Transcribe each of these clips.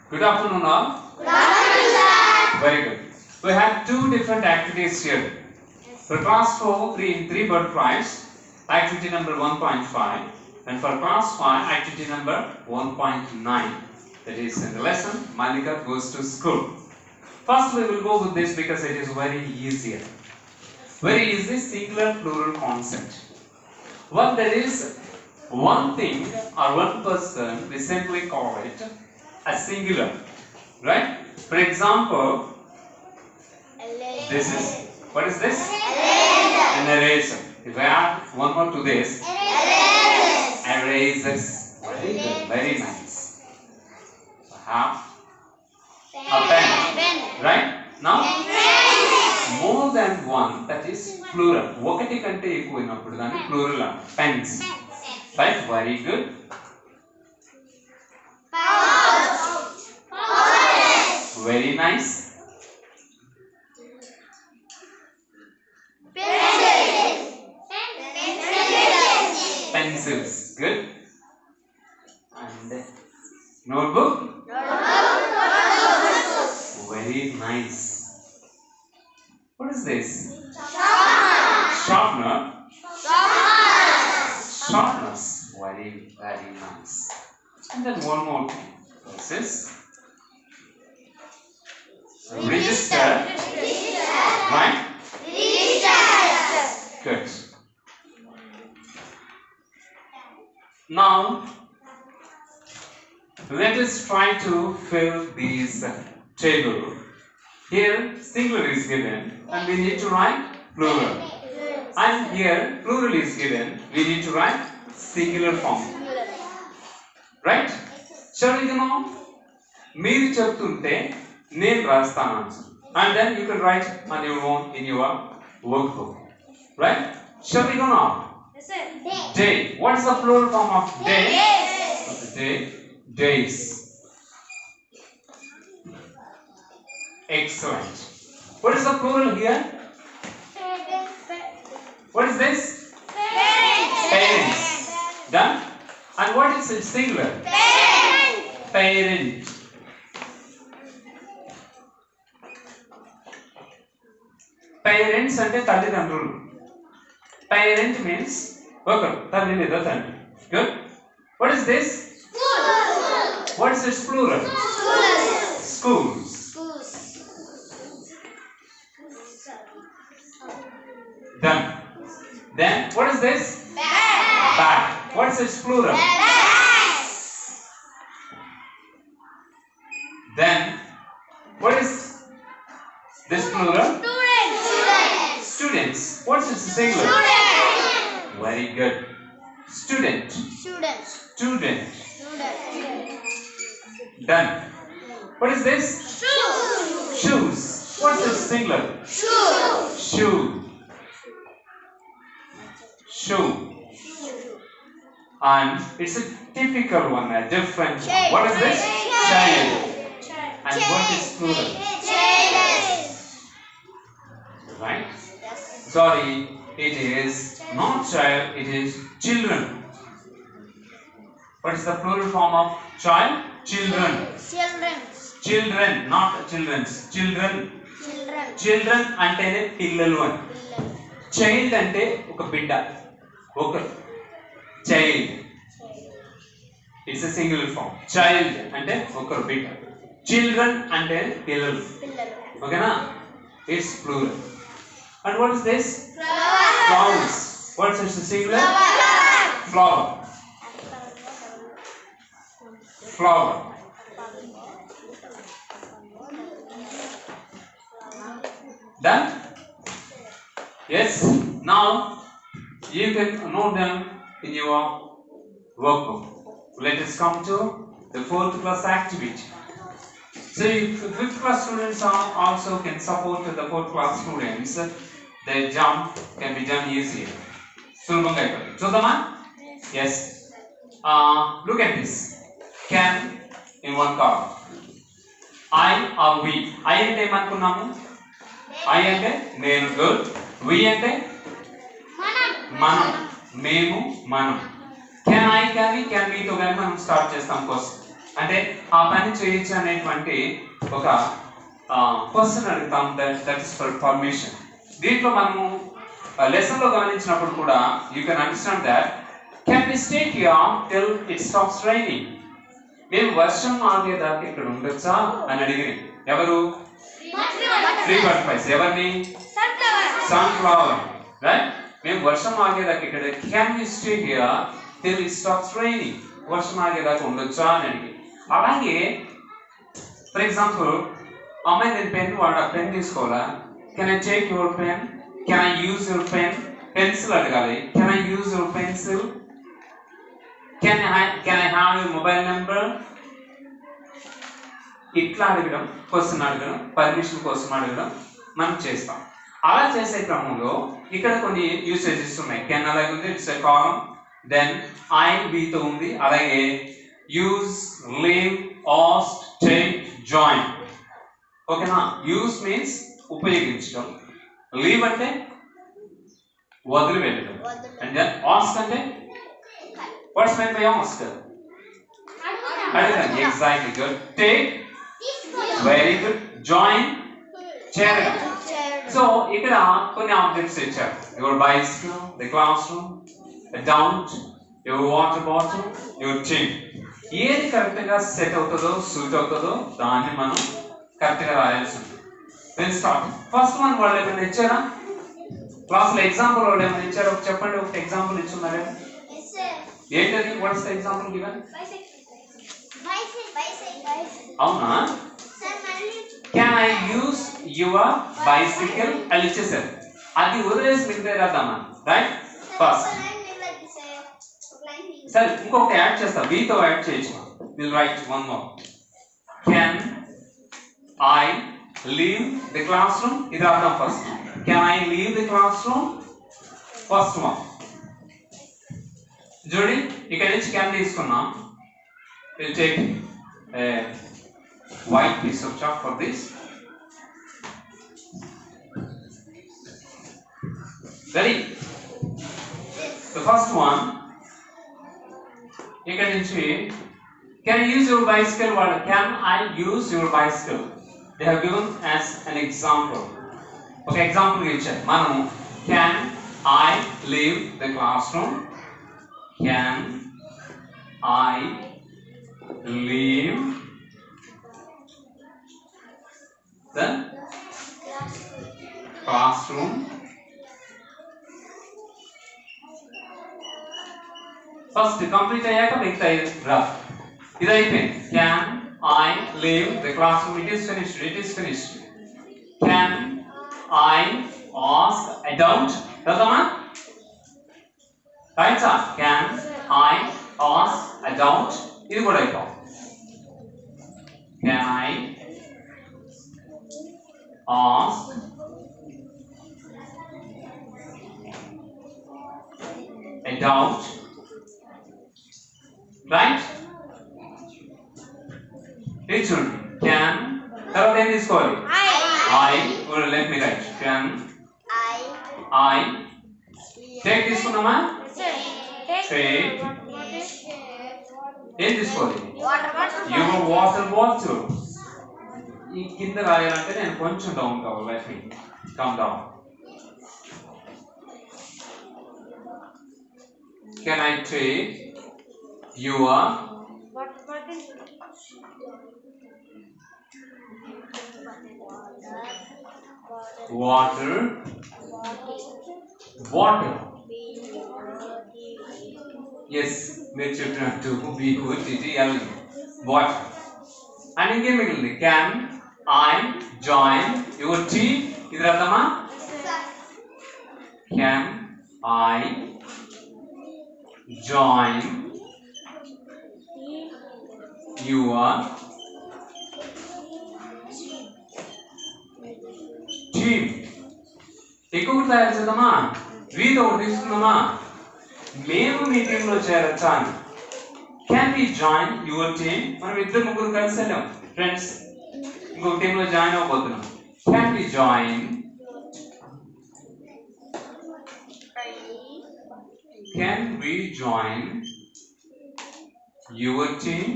Good afternoon all. Good afternoon, sir. Very good. We have two different activities here. For class 4, 3 bird prize, activity number 1.5, and for class 5, activity number 1.9. That is in the lesson, Malika goes to school. First we will go with this because it is very easier. Very easy singular plural concept. When there is one thing or one person, we simply call it a singular, right? For example, this is, what is this? An eraser. If I add one more to this, erasers. Very good, very nice. Have a pen, right? Now, more than one, that is plural. Okati kante ekku innappudu dani plural anta. Pens. Right? Very good. Very nice. Pencils. Good. And notebook. Very nice. What is this? Sharpener. Sharpness. Very, very nice. And then one more thing. This is register. Right? Good. Now, let us try to fill these table. Here, singular is given and we need to write plural. And here, plural is given, we need to write singular form. Right? Shall we go on? Meer cheptunte name rastanu. And then you can write on your own in your workbook. Right? Shall we go on? Day. What is the plural form of day? Day. Days. Excellent. What is the plural here? What is this? Parents. Done? And what is it singular? Parent. Parents ante తల్లిదండ్రులు. Parent means ఒకరు తల్లి లేదా తండ్రి. Good. What is this? What is its plural? Schools. Done. Then what is this? Bag. What is its plural? Then what is this plural? Students. What is its singular? Very good. Student. Student. Done. What is this? Shoes. What's its singular? Shoe. Shoe. And it's a typical one, a different one. What is this? Child. And what is plural? Right? Sorry, it is not child, it is children. What is the plural form of child? Children. Children, not children's. Children. Children antene pillalu ani. Child ante oka bidda. Oka child. It's a singular form. Child ante oka bidda. Children ante pillalu. Okay na? It's plural. And what is this? Flowers. What's its singular? Flower. Flower. Done? Yes. Now you can note them in your workbook. Let us come to the 4th class activity. So if 5th class students also can support the 4th class students, their jump can be done easier. Sulbhanga ikkada. Chudama? Yes. Look at this. Can in one column. I or we. I ante em anukunnamu? I ante nenu. Good. We ante manam. Memu manam. Can I, can we, can we to gaani మనం start చేస్తాం course. అంటే ఆ పని చేయొచ్చు అనేటువంటి ఒక question అడుగుతాం. That is for permission. దీంట్లో మనము లెసన్ లో గమనించినప్పుడు కూడా you can understand that can we stay here till it stops raining. మేము వర్షం ఆగేదాకా ఇక్కడ ఉండొచ్చా అని అడిగింది. ఎవరు? 3 butterflies. ఎవరిని? సన్ఫ్లవర్. రైట్? మేము వర్షం ఆగేదాకా ఇక్కడ can we stay here till it stops raining. వర్షం ఆగేదాకా ఉండొచ్చా అని అడిగి. అలాగే ఫర్ ఎగ్జాంపుల్ అమ్మాయి నేను పెన్ పెన్ తీసుకోవాలా? Can I take your pen? Can I use your pen? Pencil అడగాలి. Can I use your pencil? Can I have your mobile number? ఇట్లా అడగడం, క్వశ్చన్ అడగడం, పర్మిషన్ కోసం అడగడం మనం చేస్తాం. అలా చేసే క్రమంలో ఇక్కడ కొన్ని యూసేజెస్ ఉన్నాయి. కెన్ అలాగే ఉంది, it's a column. Then I తో ఉంది. అలాగే use, leave, asked, take, join. ఓకేనా? యూజ్ మీన్స్ ఉపయోగించడం, లీవ్ అంటే వదిలి వెళ్ళడం, అండ్ దెన్ ఆస్క్ అంటే వాట్స్ మీన్ బై ఆస్క్? అడగడం. Exactly, good. Take, very good. Join, చేరడం. సో ఇక్కడ కొన్ని ఆబ్జెక్ట్స్ ఇచ్చారు. Your bicycle, the classroom, doubt, your water bottle, your team. ఏది కరెక్ట్ గా సెట్ అవుతుందో, సూట్ అవుతుందో దాన్ని మనం కరెక్ట్ గా రాయాల్సి ఉంటుంది. Then start. ఫస్ట్ వన్ వాళ్ళు ఏమైనా ఇచ్చారా క్లాస్ లో? ఎగ్జాంపుల్ వాళ్ళు ఏమైనా ఇచ్చారా? చెప్పండి, ఒక ఎగ్జాంపుల్ ఇచ్చున్నారా? ఏంటది? What's the example given? అవునా? Can I use your bicycle అని ఇచ్చేసారు. అది వదిలేసి మిగతా రాద్దామా? రైట్? ఫస్ట్ సరే, ఇంకొకటి యాడ్ చేస్తా. తో యాడ్ చేయొచ్చు. Will write one more. Can I leave the class room? ఇది రాద్దాం first. Can I leave the class room? First one. చూడండి, ఇక్కడ నుంచి కెన్ తీసుకున్నాం. Will take a white piece of chalk for this. Ready? The first one, you can use your bicycle. What? Can I use your bicycle? They have given as an example. Okay, example here. Manu, can I leave the classroom? Can I leave the classroom? First complete అయ్యాక మిగతా రా. ఇది అయిపోయింది. Can I leave the classroom? It is finished. It is finished. Can I ask a doubt? చదవమా? Right sir. Can I ask a doubt? ఇది కూడా అయిపోయింది. Can I ask a doubt? Right? ఇది చూడండి. Can తర్వాత ఏం తీసుకోవాలి? I let me write. Can I take తీసుకున్నామా? Take ఏం తీసుకోవాలి? Your water bottle. ఈ కింద రాయాలంటే నేను కొంచెం డౌన్ కావాలి. Let me come down. Can I take your water bottle? Yes, మీరు చెప్పినట్టు BOTTL వాటర్. అండ్ ఇంకేం మిగిలింది? Can I join your team? ఇది రాద్దామా? Can I join your team? ఎక్కువ తయారు చేద్దామా? వీతో తీసుకుందామా? మేము మీ టీంలో చేరొచ్చా అని. Can we join your team? మనం ఇద్దరు ముగ్గురు కలిసి వెళ్ళాం ఫ్రెండ్స్, ఇంకొక టీంలో జాయిన్ అవ్వబోతున్నాం. Can we join? Can we join your team?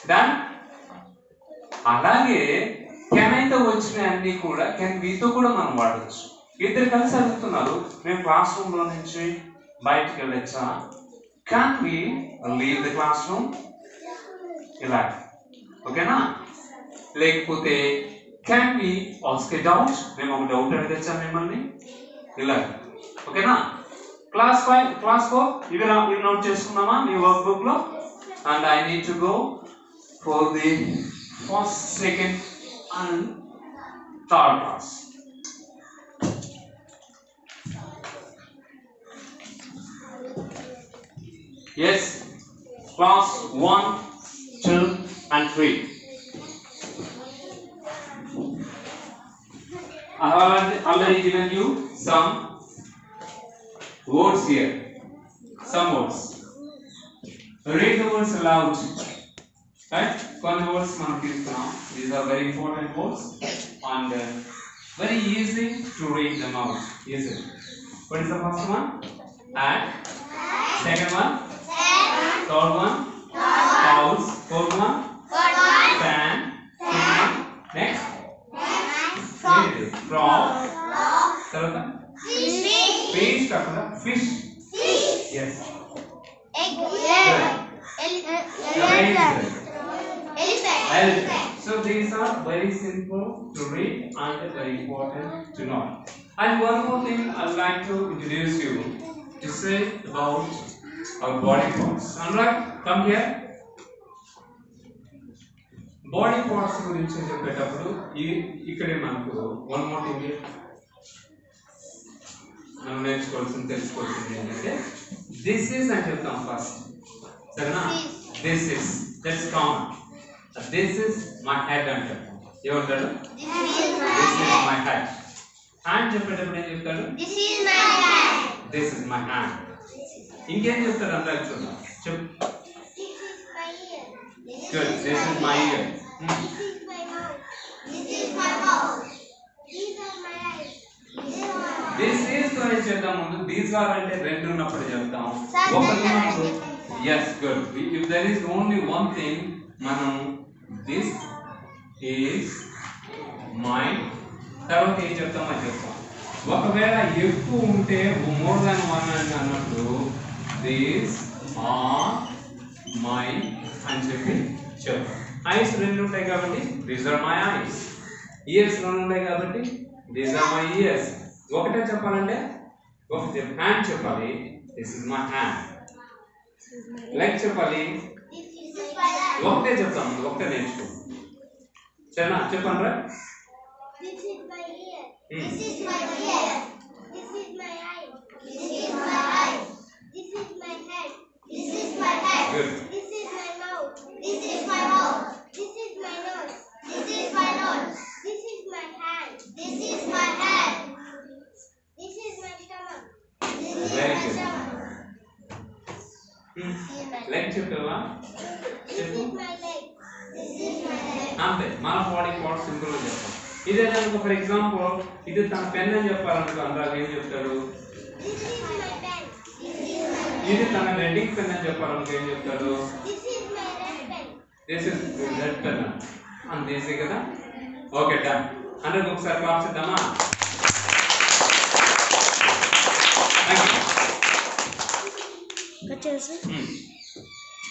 Done. అలాగే కెన్ అయితే వచ్చిన అన్ని కూడా కెన్ వీతో కూడా మనం వాడచ్చు. ఇద్దరు కలిసి అడుగుతున్నారు, మేము క్లాస్ రూమ్ లో నుంచి బయటికి వెళ్ళొచ్చా? Can we leave the classroom? ఇలా ఓకేనా? లేకపోతే can we ask a doubt? మేము ఒక డౌట్ అడగచ్చా మిమ్మల్ని? ఇలా ఓకేనా? క్లాస్ 5 క్లాస్ 4 ఇవి నోట్ చేసుకున్నామా మీ వర్క్ బుక్ లో? And I need to go for the first, second and third class. Yes, class 1, 2 and 3. I have already given you some words here. Some words. Read the words aloud. Right? కొన్ని words మనం తీసుకున్నాం. These are very important words and very easy to read them out. Easy. What is the first one? At. Second one? Third one? House. Fourth one? Fan. Fifth one? Next? Frog. Third one? Fish. Fish. Yes. Elephant. So these are very simple to read and very important to know. And one more thing I would like to introduce you to say about our body parts. Anurag, come here. Body parts గురించి చెప్పేటప్పుడు ఇక్కడే మనకు one more thing మనం నేర్చుకోవాల్సింది తెలుసుకోవాల్సింది ఏంటంటే this is అని చెప్తాం ఫస్ట్, సరేనా? This is that's common. This is my head అని చెప్తాం. ఏమంటాడు? This is my head. Hand చెప్పేటప్పుడు ఏం చెప్తాడు? This is my hand. This is my hand. ఇంకేం చెప్తాడు అందరికి చూద్దాం. చెప్పు. Good. This is my ear. This is my mouth. This is my mouth. These are my eyes. This is తో ఏం చేద్దాం ముందు? These are అంటే రెండు ఉన్నప్పుడు చెప్తాం. ఒకటి మనకు yes good. If there is only one thing మనం this is my తర్వాత ఏం చెప్తాం అని చెప్తాం. ఒకవేళ ఎక్కువ ఉంటే more than one అని అన్నప్పుడు these are my అని చెప్పి చెప్తాం. ఐస్ రెండు ఉంటాయి కాబట్టి these are my eyes. Years రెండు ఉంటాయి కాబట్టి these are my ears. ఒకటే చెప్పాలంటే ఒకటి హ్యాండ్ చెప్పాలి, this is my hand. Leg చెప్పాలి, ఒకటే చెప్తాం, ఒకటే నేర్చుకో. సరేనా? చెప్పండి రా. This is my ear. This is my ear. This is my eye. This is my eye. This is my head. This is my head. Good. This is my mouth. This is my mouth. This is my nose. This is my nose. This is my hand. This is my hand. This is my stomach. This is Very my good. stomach. Leg చెప్పావా? This is my leg. This is my leg. అంతే, మన body parts simple గా చెప్తాం. ఇదే అనుకో, for example ఇది తన pen అని చెప్పాలనుకో, అందరూ ఏం చెప్తాడు? This is my pen. This is my pen. ఇది తన రెడ్డింగ్ పెన్ అని చెప్పాలనుకో ఏం చెప్తాడు? This is my red pen. This is red pen. అంతే ఈజీ కదా? Okay done. అందరికి ఒకసారి క్లాప్స్ ఇద్దామా? Thank you.